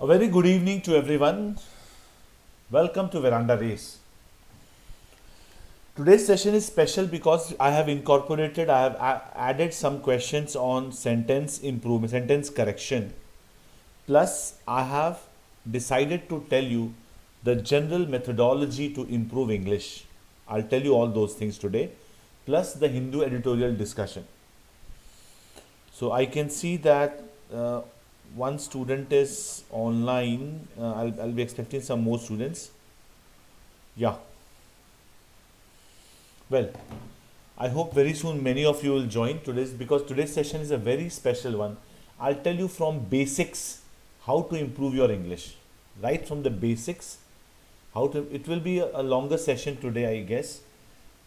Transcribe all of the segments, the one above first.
A very good evening to everyone. Welcome to VerandaRace. Today's session is special because I have added some questions on sentence improvement, sentence correction. Plus, I have decided to tell you the general methodology to improve English. I'll tell you all those things today, plus the Hindu editorial discussion. So I can see that one student is online. I'll be expecting some more students. Yeah. Well, I hope very soon many of you will join today's because today's session is a very special one. I'll tell you from basics how to improve your English. Right from the basics, it will be a longer session today, I guess,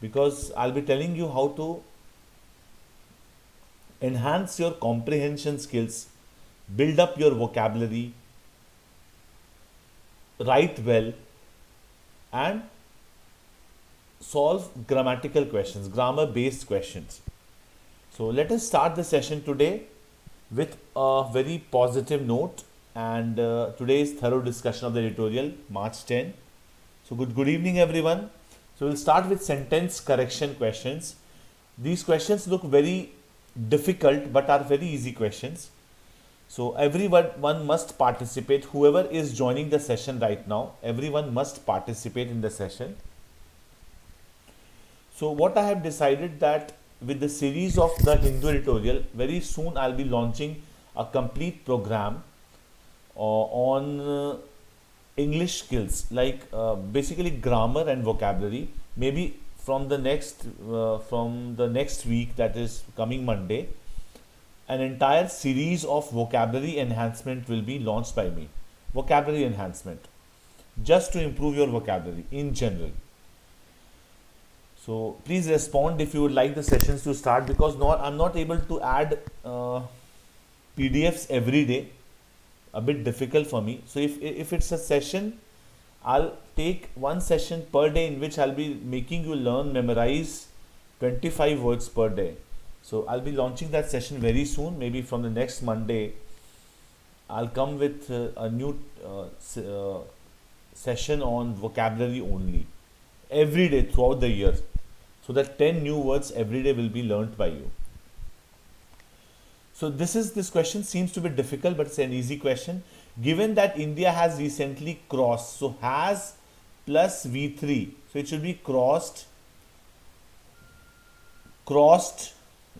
because I'll be telling you how to enhance your comprehension skills, build up your vocabulary, write well, and solve grammatical questions, grammar based questions. So let us start the session today with a very positive note, and today's thorough discussion of the editorial, March 10. So good evening everyone. So we'll start with sentence correction questions. These questions look very difficult but are very easy questions. So everyone must participate. Whoever is joining the session right now, everyone must participate in the session. So what I have decided that with the series of the Hindu editorial, very soon I'll be launching a complete program on English skills, like basically grammar and vocabulary. Maybe from the next week, that is coming Monday, an entire series of vocabulary enhancement will be launched by me. Vocabulary enhancement, just to improve your vocabulary in general. So please respond if you would like the sessions to start, because I'm not able to add PDFs every day. A bit difficult for me. So if it's a session, I'll take one session per day in which I'll be making you memorize 25 words per day. So I'll be launching that session very soon. Maybe from the next Monday, I'll come with a new session on vocabulary only every day throughout the year, so that 10 new words every day will be learnt by you. So this question seems to be difficult, but it's an easy question. Given that India has recently crossed, so has plus V3, so it should be crossed,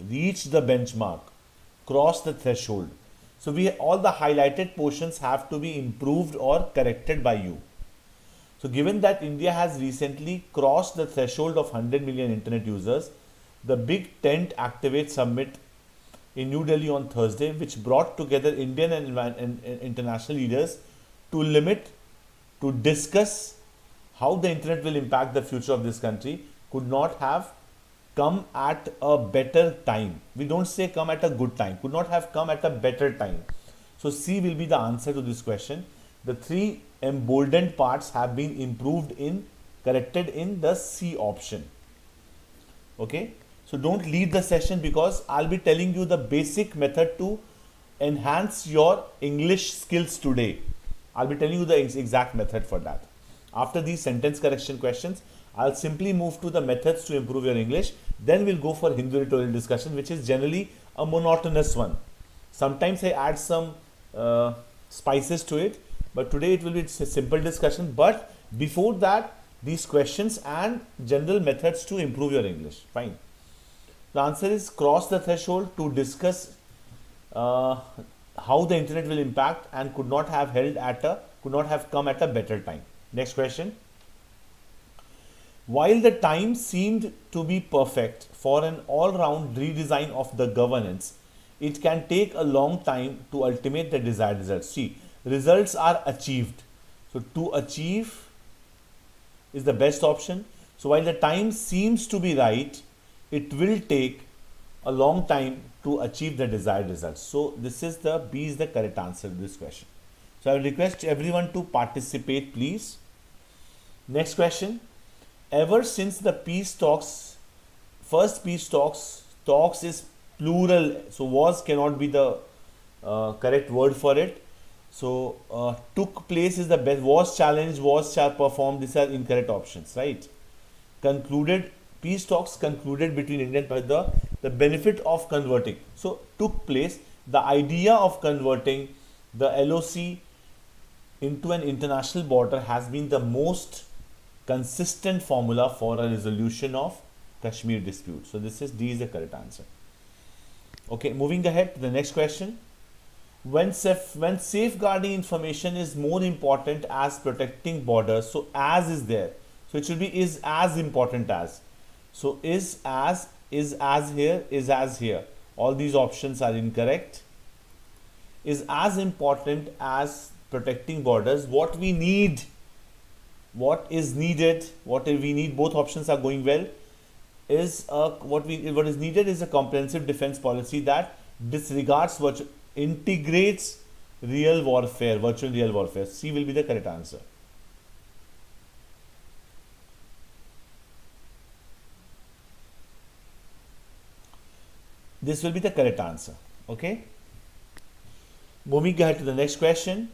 reached the benchmark, crossed the threshold. So all the highlighted portions have to be improved or corrected by you. So given that India has recently crossed the threshold of 100 million internet users, the Big Tent Activate Summit in New Delhi on Thursday, which brought together Indian and international leaders to discuss how the internet will impact the future of this country, could not have come at a better time. We don't say come at a good time, could not have come at a better time. So C will be the answer to this question. The three emboldened parts have been corrected in the C option. Okay. So don't leave the session, because I'll be telling you the basic method to enhance your English skills today. I'll be telling you the exact method for that. After these sentence correction questions, I'll simply move to the methods to improve your English. Then we'll go for Hindu editorial discussion, which is generally a monotonous one. Sometimes I add some spices to it, but today it will be a simple discussion. But before that, these questions and general methods to improve your English. Fine. The answer is cross the threshold, to discuss how the internet will impact, and could not have come at a better time. Next question. While the time seemed to be perfect for an all-round redesign of the governance, it can take a long time to ultimate the desired results. See, results are achieved. So to achieve is the best option. So while the time seems to be right, it will take a long time to achieve the desired results. So this is B is the correct answer to this question. So I will request everyone to participate, please. Next question. Ever since the peace talks, first peace talks is plural, so was cannot be the correct word for it. So took place is the best. Was challenged, was performed. These are incorrect options, right? Concluded, peace talks concluded between India and the benefit of converting. So took place, the idea of converting the LOC into an international border has been the most consistent formula for a resolution of Kashmir dispute. So this is D is the correct answer. Okay, moving ahead to the next question. When safeguarding information is more important as protecting borders, so as is there. So it should be is as important as. So is as here, is as here. All these options are incorrect. Is as important as protecting borders. What we need, what is needed, what we need, both options are going well. Is what is needed is a comprehensive defense policy that disregards integrates real warfare, virtual real warfare. C will be the correct answer. This will be the correct answer. Okay. Moving ahead to the next question.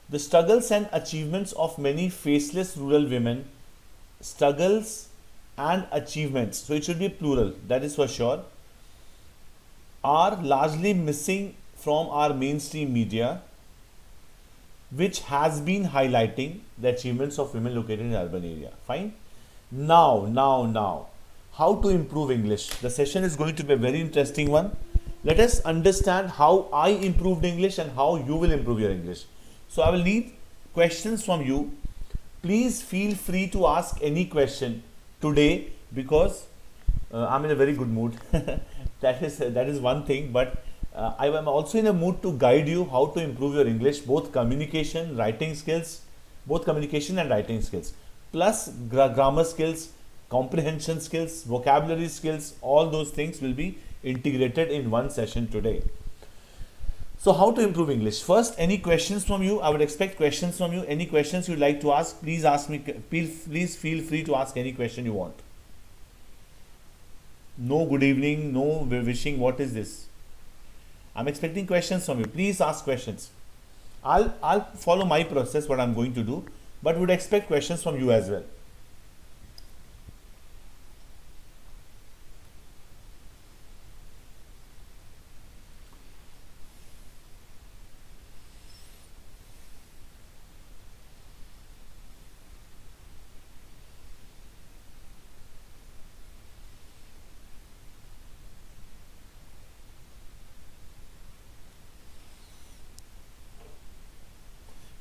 The struggles and achievements of many faceless rural women, struggles and achievements, so it should be plural, that is for sure, are largely missing from our mainstream media, which has been highlighting the achievements of women located in urban area. Fine. Now, how to improve English? The session is going to be a very interesting one. Let us understand how I improved English and how you will improve your English. So I will need questions from you. Please feel free to ask any question today, because I'm in a very good mood. that is one thing, but I am also in a mood to guide you how to improve your English, both communication and writing skills, plus grammar skills, comprehension skills, vocabulary skills. All those things will be integrated in one session today. So how to improve English? First, any questions from you? I would expect questions from you. Any questions you'd like to ask, please ask me. Please feel free to ask any question you want. No good evening, no wishing. What is this? I'm expecting questions from you. Please ask questions. I'll follow my process, what I'm going to do, but would expect questions from you as well.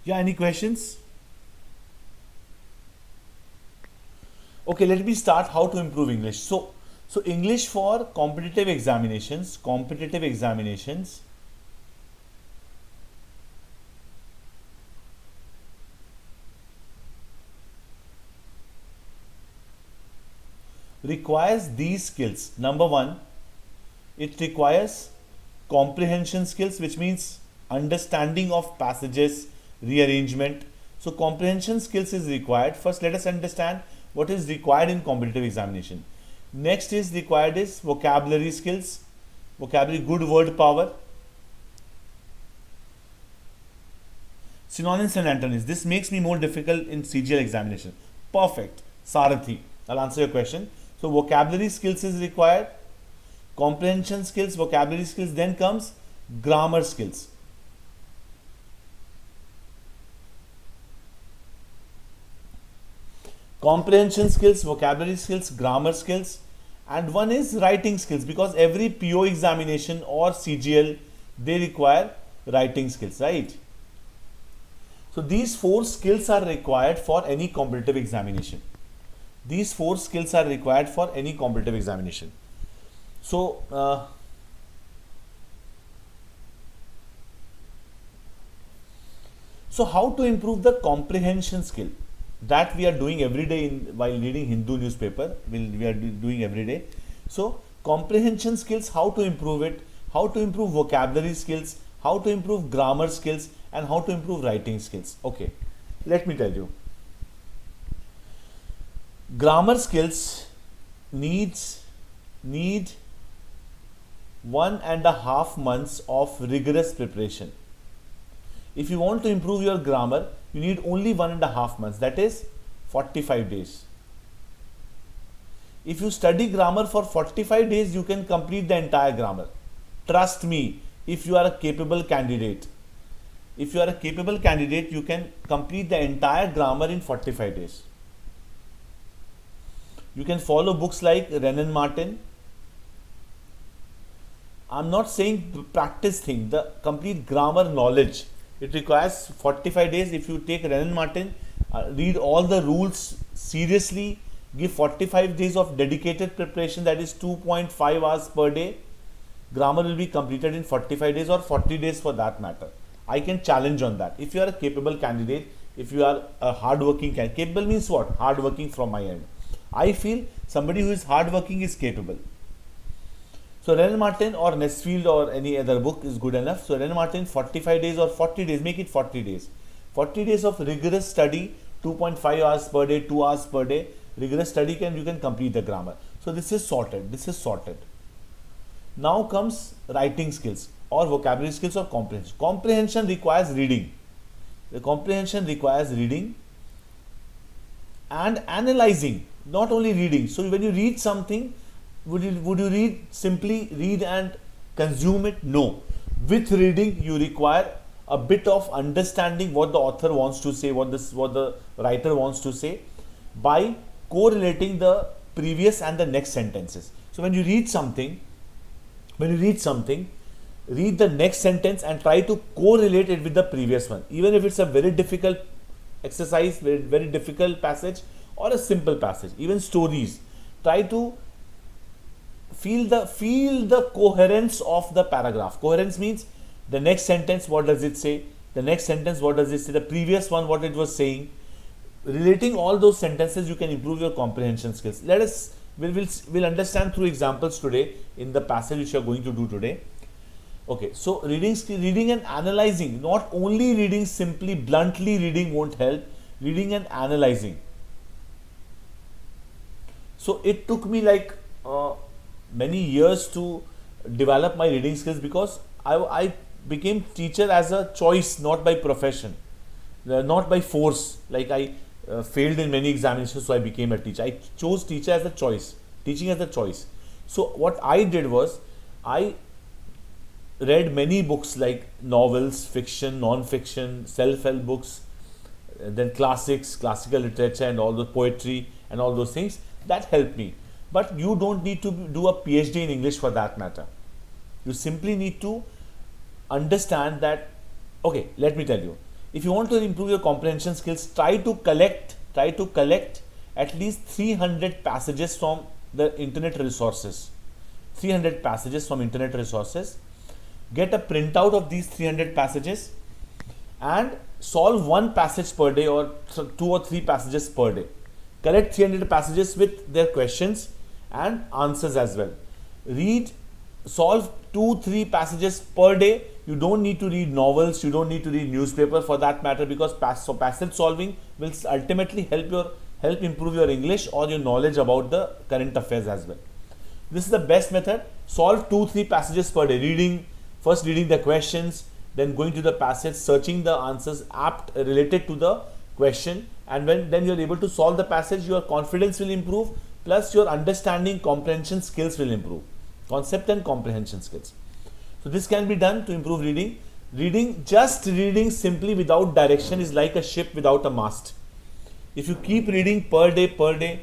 Yeah, any questions? Okay, let me start how to improve English. So English for competitive examinations requires these skills. Number one, it requires comprehension skills, which means understanding of passages, rearrangement. So comprehension skills is required. First, let us understand what is required in competitive examination. Next is required is vocabulary skills, good word power, synonyms and antonyms. This makes me more difficult in CGL examination. Perfect. Sarathi. I'll answer your question. So vocabulary skills is required, comprehension skills, vocabulary skills, then comes grammar skills. Comprehension skills, vocabulary skills, grammar skills, and one is writing skills, because every PO examination or CGL, they require writing skills, right? So these four skills are required for any competitive examination. So so how to improve the comprehension skill? That we are doing every day while reading Hindu newspaper. We are doing every day. So comprehension skills, how to improve it, how to improve vocabulary skills, how to improve grammar skills, and how to improve writing skills. Okay, let me tell you. Grammar skills need 1.5 months of rigorous preparation. If you want to improve your grammar, you need only 1.5 months, that is 45 days. If you study grammar for 45 days, you can complete the entire grammar. Trust me, if you are a capable candidate. If you are a capable candidate, you can complete the entire grammar in 45 days. You can follow books like Wren and Martin. I'm not saying the practice thing, the complete grammar knowledge. It requires 45 days. If you take Wren and Martin, read all the rules seriously, give 45 days of dedicated preparation, that is 2.5 hours per day. Grammar will be completed in 45 days or 40 days for that matter. I can challenge on that. If you are a capable candidate, if you are a hardworking candidate, capable means what? Hardworking from my end. I feel somebody who is hardworking is capable. So Wren and Martin or Nesfield or any other book is good enough. So Wren and Martin 45 days or 40 days, make it 40 days. 40 days of rigorous study, 2.5 hours per day, 2 hours per day. Rigorous study you can complete the grammar. So this is sorted. This is sorted. Now comes writing skills or vocabulary skills or comprehension. Comprehension requires reading. The comprehension requires reading and analyzing, not only reading. So when you read something, would you read simply read and consume it? No. With reading, you require a bit of understanding what the author wants to say, what the writer wants to say, by correlating the previous and the next sentences. So when you read something, read the next sentence and try to correlate it with the previous one. Even if it's a very difficult exercise, very difficult passage or a simple passage, even stories, try to feel the coherence of the paragraph. Coherence means the next sentence, what does it say? The next sentence, what does it say? The previous one, what it was saying. Relating all those sentences, you can improve your comprehension skills. We'll understand through examples today in the passage which you are going to do today. Okay, so reading and analyzing. Not only reading, simply bluntly reading won't help. Reading and analyzing. So it took me like many years to develop my reading skills, because I became teacher as a choice, not by profession, not by force. Like I failed in many examinations, so I became a teacher. I chose teacher as a choice, teaching as a choice. So what I did was, I read many books like novels, fiction, non-fiction, self-help books, then classics, classical literature and all the poetry and all those things. That helped me. But you don't need to do a PhD in English for that matter. You simply need to understand that, okay, let me tell you. If you want to improve your comprehension skills, try to collect at least 300 passages from the internet resources. 300 passages from internet resources. Get a printout of these 300 passages and solve one passage per day or 2 or 3 passages per day. Collect 300 passages with their questions and answers as well. Solve 2-3 passages per day. You don't need to read novels, you don't need to read newspaper for that matter, because passage solving will ultimately help improve your English or your knowledge about the current affairs as well. This is the best method. Solve 2-3 passages per day. First reading the questions, then going to the passage, searching the answers apt related to the question, and then you're able to solve the passage, your confidence will improve, plus your understanding comprehension skills will improve. Concept and comprehension skills. So this can be done to improve reading. Just reading simply without direction is like a ship without a mast. If you keep reading per day.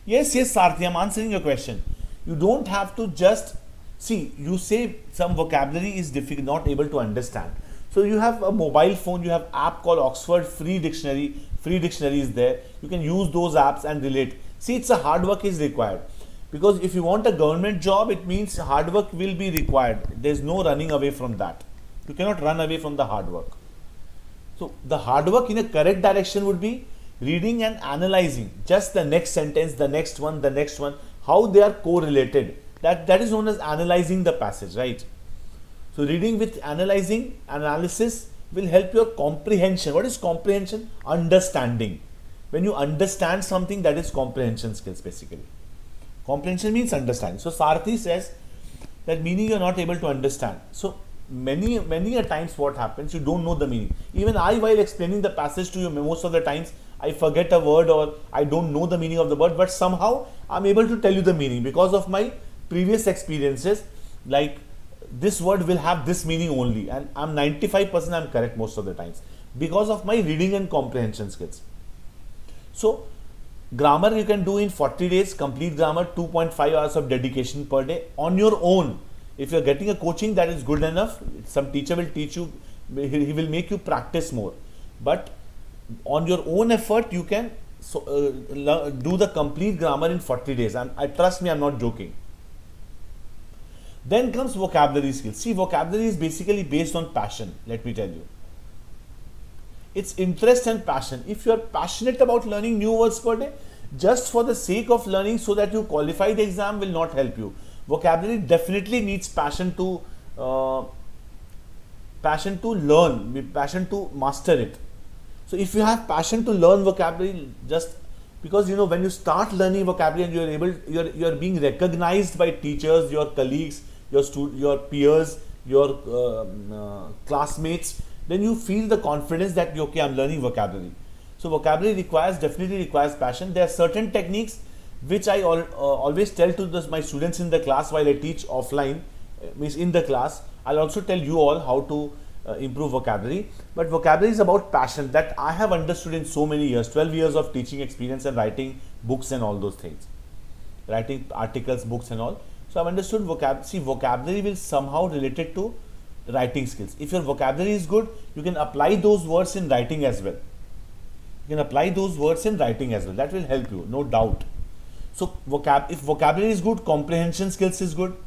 Yes, Sarthi, I'm answering your question. You don't have to just see, you say some vocabulary is difficult, not able to understand. So you have a mobile phone, you have app called Oxford Free Dictionary. Free dictionary is there. You can use those apps and relate. See, it's a hard work is required. Because if you want a government job, it means hard work will be required. There's no running away from that. You cannot run away from the hard work. So the hard work in a correct direction would be reading and analyzing just the next sentence, the next one, how they are correlated. That is known as analyzing the passage, right? So reading with analysis will help your comprehension. What is comprehension? Understanding. When you understand something, that is comprehension skills basically. Comprehension means understanding. So Sarthi says that meaning you are not able to understand. So many a times what happens, you don't know the meaning. Even I, while explaining the passage to you, most of the times I forget a word or I don't know the meaning of the word, but somehow I'm able to tell you the meaning because of my previous experiences. Like, this word will have this meaning only, and I'm 95% I'm correct most of the times because of my reading and comprehension skills. So grammar you can do in 40 days, complete grammar, 2.5 hours of dedication per day on your own. If you're getting a coaching, that is good enough. Some teacher will teach you, he will make you practice more. But on your own effort, you can do the complete grammar in 40 days. I trust me, I'm not joking. Then comes vocabulary skills. See, vocabulary is basically based on passion, let me tell you. It's interest and passion. If you are passionate about learning new words per day, just for the sake of learning so that you qualify the exam will not help you. Vocabulary definitely needs passion to learn, passion to master it. So if you have passion to learn vocabulary, just because when you start learning vocabulary and you are being recognized by teachers, your colleagues, your peers, your classmates, then you feel the confidence that okay, I'm learning vocabulary. So vocabulary definitely requires passion. There are certain techniques which I always tell to my students in the class while I teach offline, means in the class. I'll also tell you all how to improve vocabulary. But vocabulary is about passion that I have understood in so many years, 12 years of teaching experience and writing books and all those things, writing articles, books and all. So I've understood vocabulary will somehow related to writing skills. If your vocabulary is good, you can apply those words in writing as well. That will help you, no doubt. So if vocabulary is good, comprehension skills is good.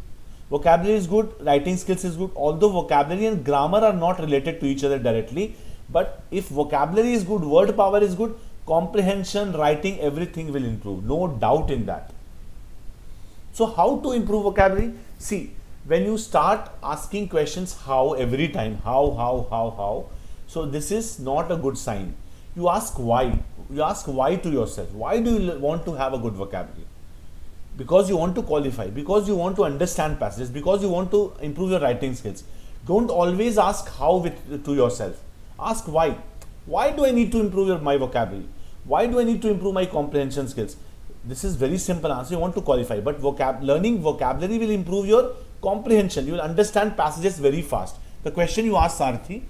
Vocabulary is good, writing skills is good. Although vocabulary and grammar are not related to each other directly, but if vocabulary is good, word power is good, comprehension, writing, everything will improve. No doubt in that. So how to improve vocabulary? See, when you start asking questions how every time, how, so this is not a good sign. You ask why. You ask why to yourself. Why do you want to have a good vocabulary? Because you want to qualify, because you want to understand passages, because you want to improve your writing skills. Don't always ask how to yourself. Ask why. Why do I need to improve my vocabulary? Why do I need to improve my comprehension skills? This is very simple answer. You want to qualify, but learning vocabulary will improve your comprehension. You will understand passages very fast. The question you asked Sarthi,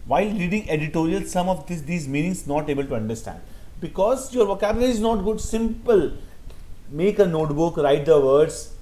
while reading editorial, some of these meanings not able to understand because your vocabulary is not good. Simple. Make a notebook, write the words,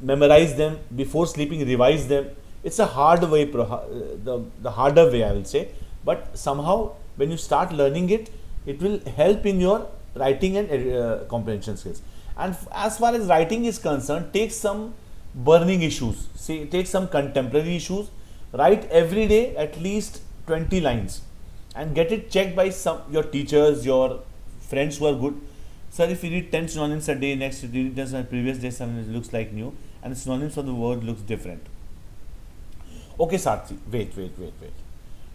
memorize them, before sleeping revise them. It's a hard way, the harder way I will say, but somehow when you start learning it, it will help in your writing and comprehension skills. And as far as writing is concerned, take some burning issues, take some contemporary issues, write every day at least 20 lines and get it checked by your teachers, your friends who are good. Sir, if you read 10 synonyms a day, next you read 10 previous day, it looks like new, and the synonyms of the word looks different. Okay, Sarthi, wait.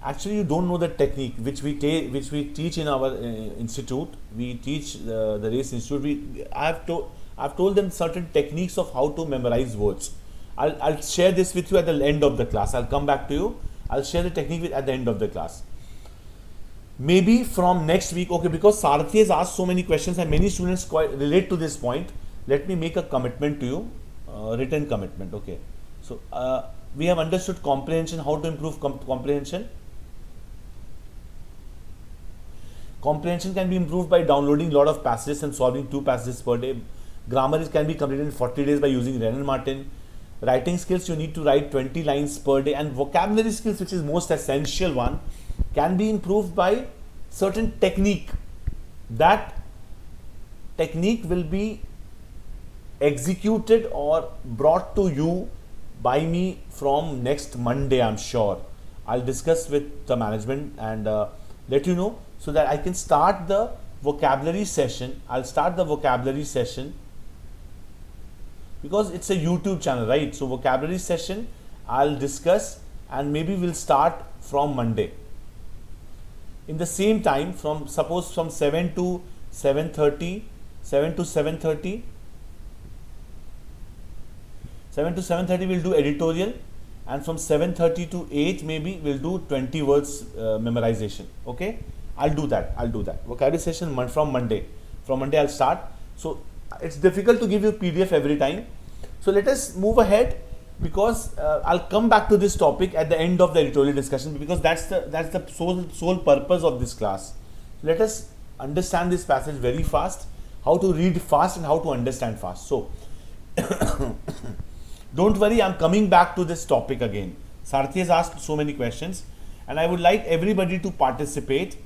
Actually, you don't know the technique which we teach in our institute. We teach the Race Institute. I've told them certain techniques of how to memorize words. I'll share this with you at the end of the class. I'll come back to you. I'll share the technique at the end of the class. Maybe from next week, okay, because Sarthi has asked so many questions and many students relate to this point. Let me make a commitment to you, written commitment, okay. So, we have understood comprehension, how to improve comprehension. Comprehension can be improved by downloading a lot of passages and solving 2 passages per day. Grammar can be completed in 40 days by using Renner Martin. Writing skills, you need to write 20 lines per day, and vocabulary skills, which is most essential one, can be improved by certain technique. That technique will be executed or brought to you by me from next Monday, I'm sure. I'll discuss with the management and let you know so that I can start the vocabulary session. I'll start the vocabulary session because it's a YouTube channel, right? So vocabulary session I'll discuss and maybe we'll start from Monday. In the same time, from 7 to 7:30, 7 to 7:30 we'll do editorial, and from 7:30 to 8 maybe we'll do 20 words memorization. Okay, I'll do that. Vocabulary session from Monday. From Monday I'll start. So it's difficult to give you PDF every time. So let us move ahead, because I'll come back to this topic at the end of the editorial discussion, because that's the sole purpose of this class. Let us understand this passage very fast, how to read fast and how to understand fast. So don't worry, I'm coming back to this topic again. Sarthi has asked so many questions and I would like everybody to participate.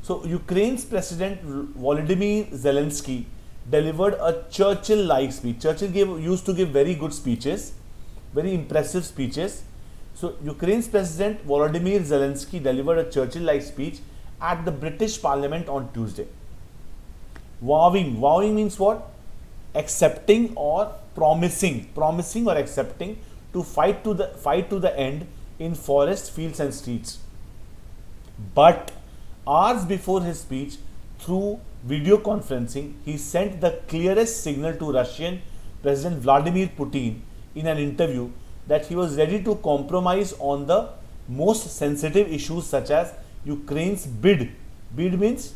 So Ukraine's President Volodymyr Zelensky delivered a Churchill-like speech. Churchill used to give very good speeches, very impressive speeches. So Ukraine's President Volodymyr Zelensky delivered a Churchill-like speech at the British Parliament on Tuesday. Vowing means what? Accepting or promising or accepting to fight to the end in forests, fields and streets. But hours before his speech, through video conferencing, he sent the clearest signal to Russian President Vladimir Putin in an interview that he was ready to compromise on the most sensitive issues, such as Ukraine's bid means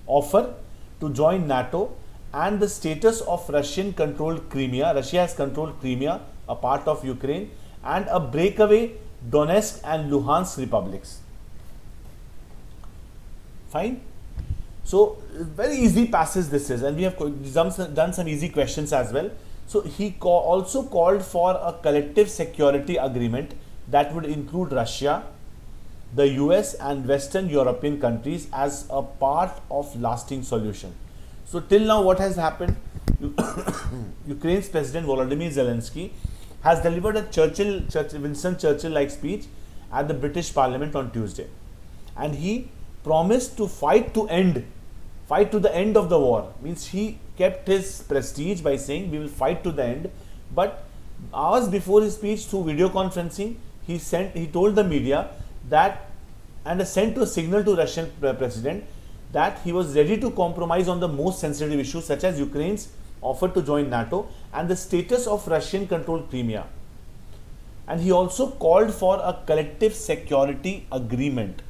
offer to join NATO, and the status of Russian controlled Crimea. Russia has controlled Crimea, a part of Ukraine, and a breakaway Donetsk and Luhansk republics. Fine. So very easy passage this is, and we have done some easy questions as well. So he also called for a collective security agreement that would include Russia, the US and Western European countries as a part of lasting solution. So till now what has happened? Ukraine's President Volodymyr Zelensky has delivered a Winston Churchill-like speech at the British Parliament on Tuesday, and he promised to fight to the end of the war. Means he kept his prestige by saying we will fight to the end. But hours before his speech, through video conferencing, he told the media that, and sent a signal to Russian president that he was ready to compromise on the most sensitive issues, such as Ukraine's offer to join NATO and the status of Russian controlled Crimea. And he also called for a collective security agreement.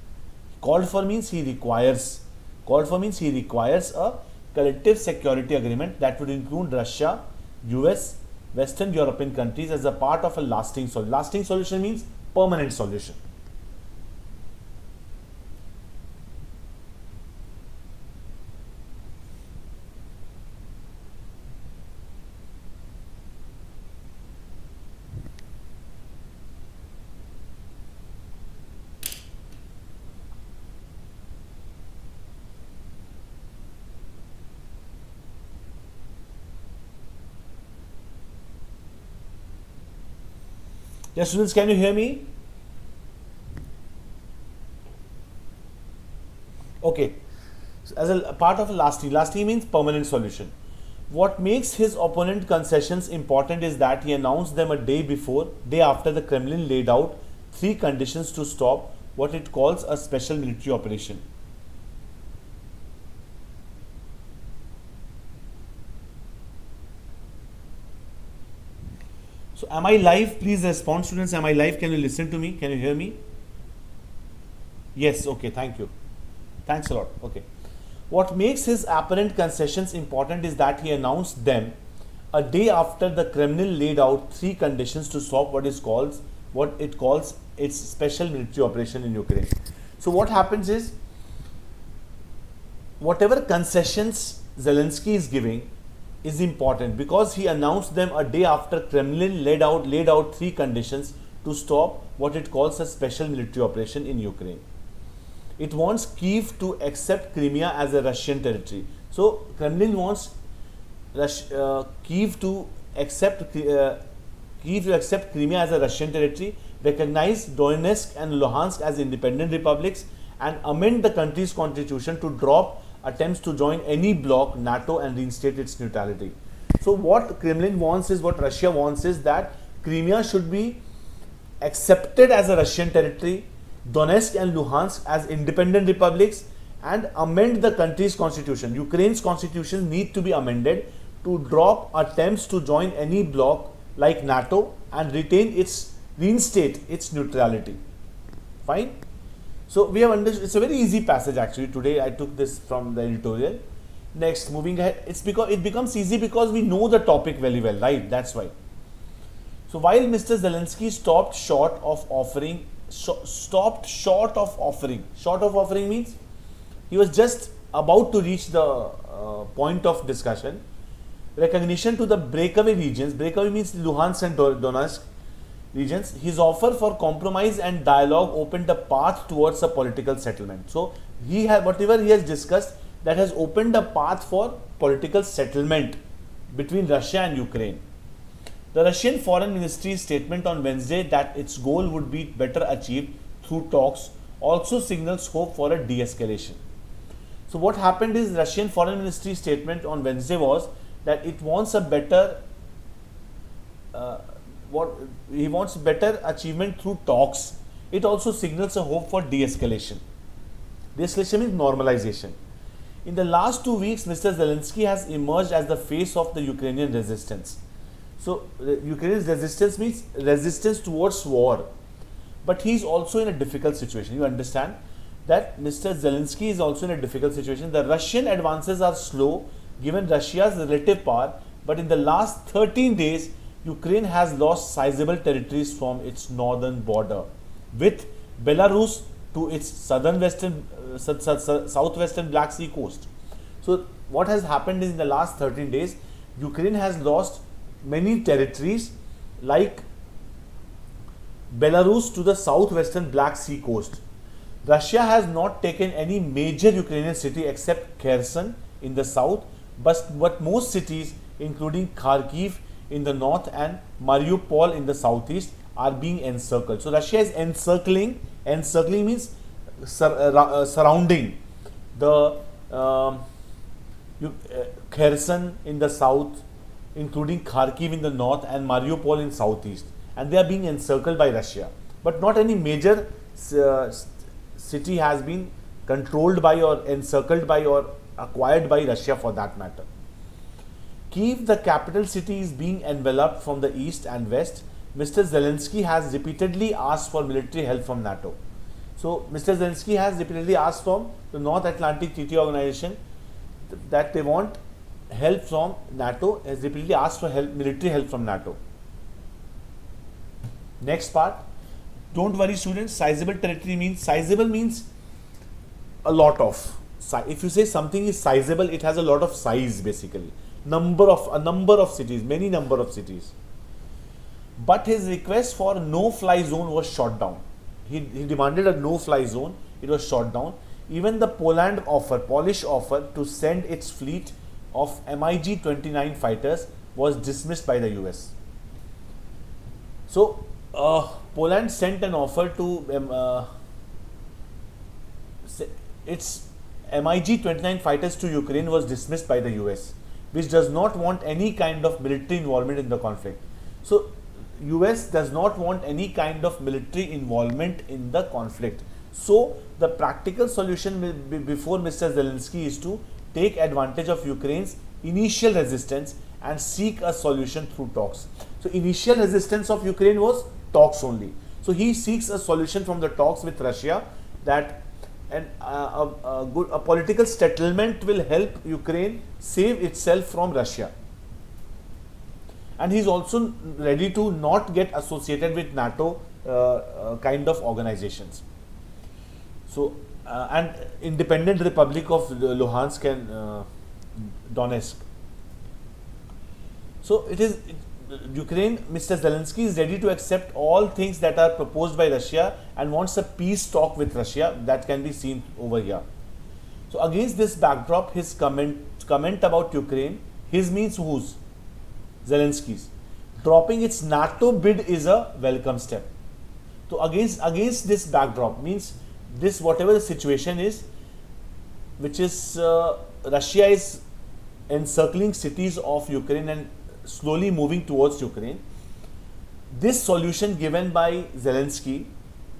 Called for means he requires a collective security agreement that would include Russia, US, Western European countries as a part of a lasting solution. Lasting solution means permanent solution. Yes, students, can you hear me? Okay. So as a part of a lasting means permanent solution. What makes his opponent concessions important is that he announced them a day after the Kremlin laid out 3 conditions to stop what it calls a special military operation. So am I live? Please respond, students. Am I live? Can you listen to me? Can you hear me? Yes. Okay. Thank you. Thanks a lot. Okay. What makes his apparent concessions important is that he announced them a day after the Kremlin laid out 3 conditions to stop what it calls its special military operation in Ukraine. So what happens is, whatever concessions Zelensky is giving is important because he announced them a day after Kremlin laid out 3 conditions to stop what it calls a special military operation in Ukraine. It wants Kyiv to accept Crimea as a Russian territory. So Kremlin wants Kyiv to accept Crimea as a Russian territory, recognize Donetsk and Luhansk as independent republics, and amend the country's constitution to drop attempts to join any bloc, NATO, and reinstate its neutrality. So what Kremlin wants is, what Russia wants is that Crimea should be accepted as a Russian territory, Donetsk and Luhansk as independent republics, and amend the country's constitution. Ukraine's constitution need to be amended to drop attempts to join any bloc like NATO and retain reinstate its neutrality. Fine. So we have understood. It's a very easy passage actually. Today I took this from the editorial. Next, moving ahead, it's because it becomes easy because we know the topic very well, right? That's why. So while Mr. Zelensky stopped short of offering means he was just about to reach the point of discussion. Recognition to the breakaway regions. Breakaway means Luhansk and Donetsk regions. His offer for compromise and dialogue opened a path towards a political settlement. So he had whatever he has discussed, that has opened a path for political settlement between Russia and Ukraine. The Russian Foreign Ministry's statement on Wednesday that its goal would be better achieved through talks also signals hope for a de-escalation. So what happened is Russian Foreign Ministry's statement on Wednesday was that it wants a better he wants better achievement through talks. It also signals a hope for de-escalation. De-escalation means normalization. In the last 2 weeks, Mr. Zelensky has emerged as the face of the Ukrainian resistance. So, Ukrainian resistance means resistance towards war. But he is also in a difficult situation. You understand that Mr. Zelensky is also in a difficult situation. The Russian advances are slow given Russia's relative power. But in the last 13 days, Ukraine has lost sizable territories from its northern border, with Belarus to its southwestern Black Sea coast. So what has happened is in the last 13 days, Ukraine has lost many territories like Belarus to the southwestern Black Sea coast. Russia has not taken any major Ukrainian city except Kherson in the south, but most cities including Kharkiv in the north and Mariupol in the southeast are being encircled. So Russia is encircling means surrounding the Kherson in the south, including Kharkiv in the north and Mariupol in southeast, and they are being encircled by Russia. But not any major city has been controlled by or encircled by or acquired by Russia for that matter. Kyiv, the capital city, is being enveloped from the east and west. Mr. Zelensky has repeatedly asked for military help from NATO. So, Mr. Zelensky has repeatedly asked from the North Atlantic Treaty Organization that they want help from NATO, has repeatedly asked for military help from NATO. Next part, don't worry students, sizable territory means, sizable means a lot of. If you say something is sizable, it has a lot of size basically. A number of cities, many number of cities. But his request for no-fly zone was shot down. He demanded a no-fly zone. It was shot down. Even the Polish offer to send its fleet of MiG-29 fighters was dismissed by the US. So, Poland sent an offer to its MiG-29 fighters to Ukraine was dismissed by the US, which does not want any kind of military involvement in the conflict. So, US does not want any kind of military involvement in the conflict. So, the practical solution before Mr. Zelensky is to take advantage of Ukraine's initial resistance and seek a solution through talks. So, initial resistance of Ukraine was talks only. So, he seeks a solution from the talks with Russia that a political settlement will help Ukraine save itself from Russia. And he is also ready to not get associated with NATO kind of organizations. So, and independent Republic of Luhansk and Donetsk. So, it is Ukraine, Mr. Zelensky is ready to accept all things that are proposed by Russia and wants a peace talk with Russia. That can be seen over here. So, against this backdrop, his comment about Ukraine, his means whose? Zelensky's. Dropping its NATO bid is a welcome step. So, against this backdrop means this, whatever the situation is, which is Russia is encircling cities of Ukraine and slowly moving towards Ukraine. This solution given by Zelensky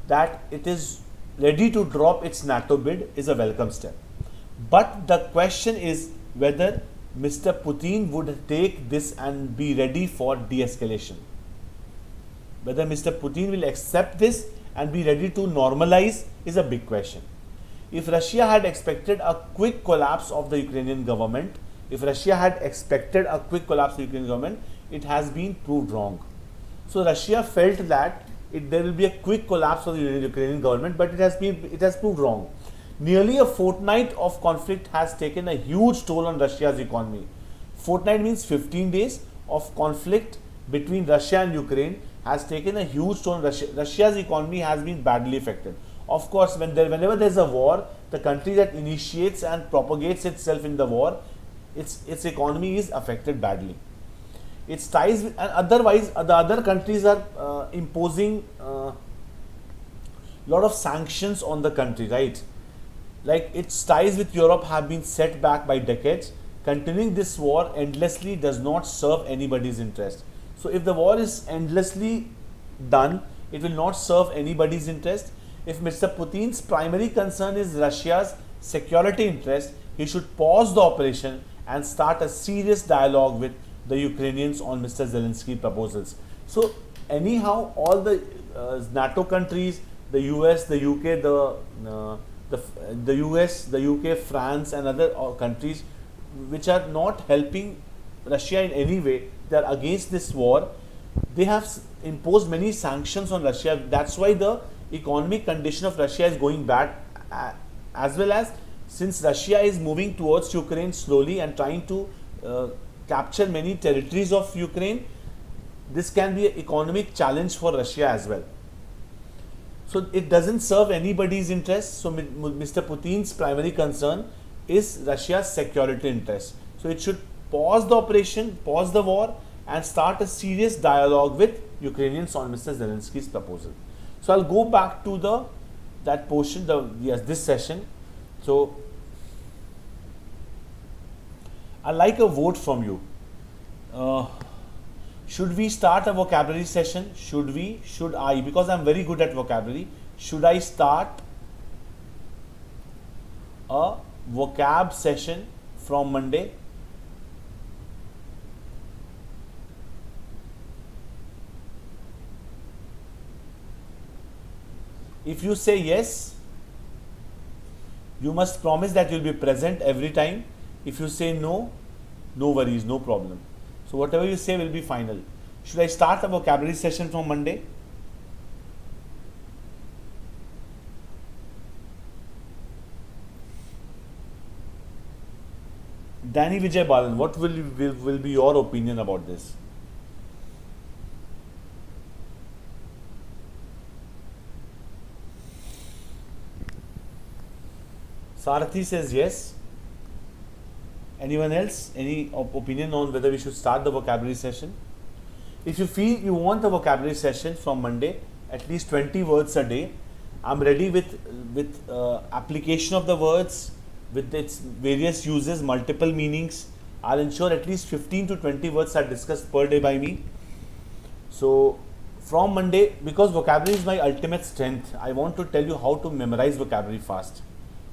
that it is ready to drop its NATO bid is a welcome step. But the question is whether Mr. Putin would take this and be ready for de-escalation. Whether Mr. Putin will accept this and be ready to normalize is a big question. If Russia had expected a quick collapse of the Ukrainian government, it has been proved wrong. So Russia felt that there will be a quick collapse of the Ukrainian government, but it has proved wrong. Nearly a fortnight of conflict has taken a huge toll on Russia's economy. Fortnight means 15 days of conflict between Russia and Ukraine has taken a huge toll on Russia. Russia's economy has been badly affected. Of course, whenever there is a war, the country that initiates and propagates itself in the war, its economy is affected badly. Its ties with, and otherwise the other countries are imposing lot of sanctions on the country, right? Like its ties with Europe have been set back by decades. Continuing this war endlessly does not serve anybody's interest. So if the war is endlessly done, it will not serve anybody's interest. If Mr. Putin's primary concern is Russia's security interest, he should pause the operation and start a serious dialogue with the Ukrainians on Mr. Zelensky's proposals. So anyhow, all the NATO countries, the US, the UK, the US, the UK, France and other countries which are not helping Russia in any way, they are against this war. They have imposed many sanctions on Russia. That's why the economic condition of Russia is going bad, as well as since Russia is moving towards Ukraine slowly and trying to capture many territories of Ukraine, this can be an economic challenge for Russia as well. So it doesn't serve anybody's interest. So Mr. Putin's primary concern is Russia's security interest. So it should pause the operation, pause the war and start a serious dialogue with Ukrainians on Mr. Zelensky's proposal. So I'll go back to that portion, this session. So I'd like a vote from you. Should we start a vocabulary session? Should we? Should I? Because I'm very good at vocabulary. Should I start a vocab session from Monday? If you say yes, you must promise that you'll be present every time. If you say no, no worries, no problem. So whatever you say will be final. Should I start a vocabulary session from Monday? Danny Vijay Balan, what will be your opinion about this? Sarathi says yes. Anyone else? Any opinion on whether we should start the vocabulary session? If you feel you want a vocabulary session from Monday, at least 20 words a day, I'm ready with application of the words, with its various uses, multiple meanings. I'll ensure at least 15 to 20 words are discussed per day by me. So from Monday, because vocabulary is my ultimate strength, I want to tell you how to memorize vocabulary fast.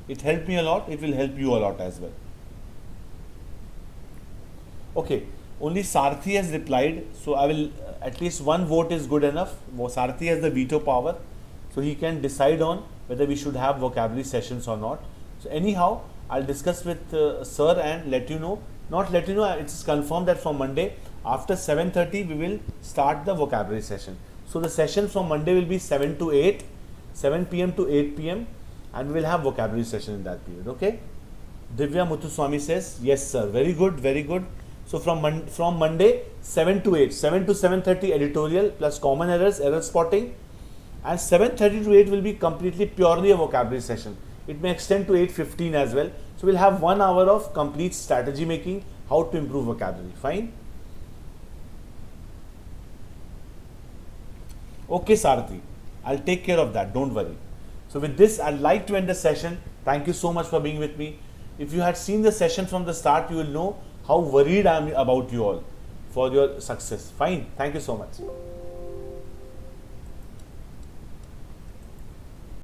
It helped me a lot, it will help you a lot as well. Okay, only Sarthi has replied, so I will, at least one vote is good enough. Sarthi has the veto power, so he can decide on whether we should have vocabulary sessions or not. So anyhow, I'll discuss with sir and let you know. Not let you know, it's confirmed that from Monday after 7:30 we will start the vocabulary session. So the session from Monday will be 7 p.m. to 8 p.m. and we will have vocabulary session in that period. Okay. Divya Muthuswamy says yes sir. Very good, very good. So from Monday 7 to 8, 7 to 7:30 editorial plus common errors, error spotting, and 7:30 to 8 will be completely purely a vocabulary session. It may extend to 8:15 as well. So we'll have 1 hour of complete strategy making, how to improve vocabulary. Fine. Okay, Sarthi, I'll take care of that. Don't worry. So with this, I'd like to end the session. Thank you so much for being with me. If you had seen the session from the start, you will know how worried I am about you all for your success. Fine. Thank you so much.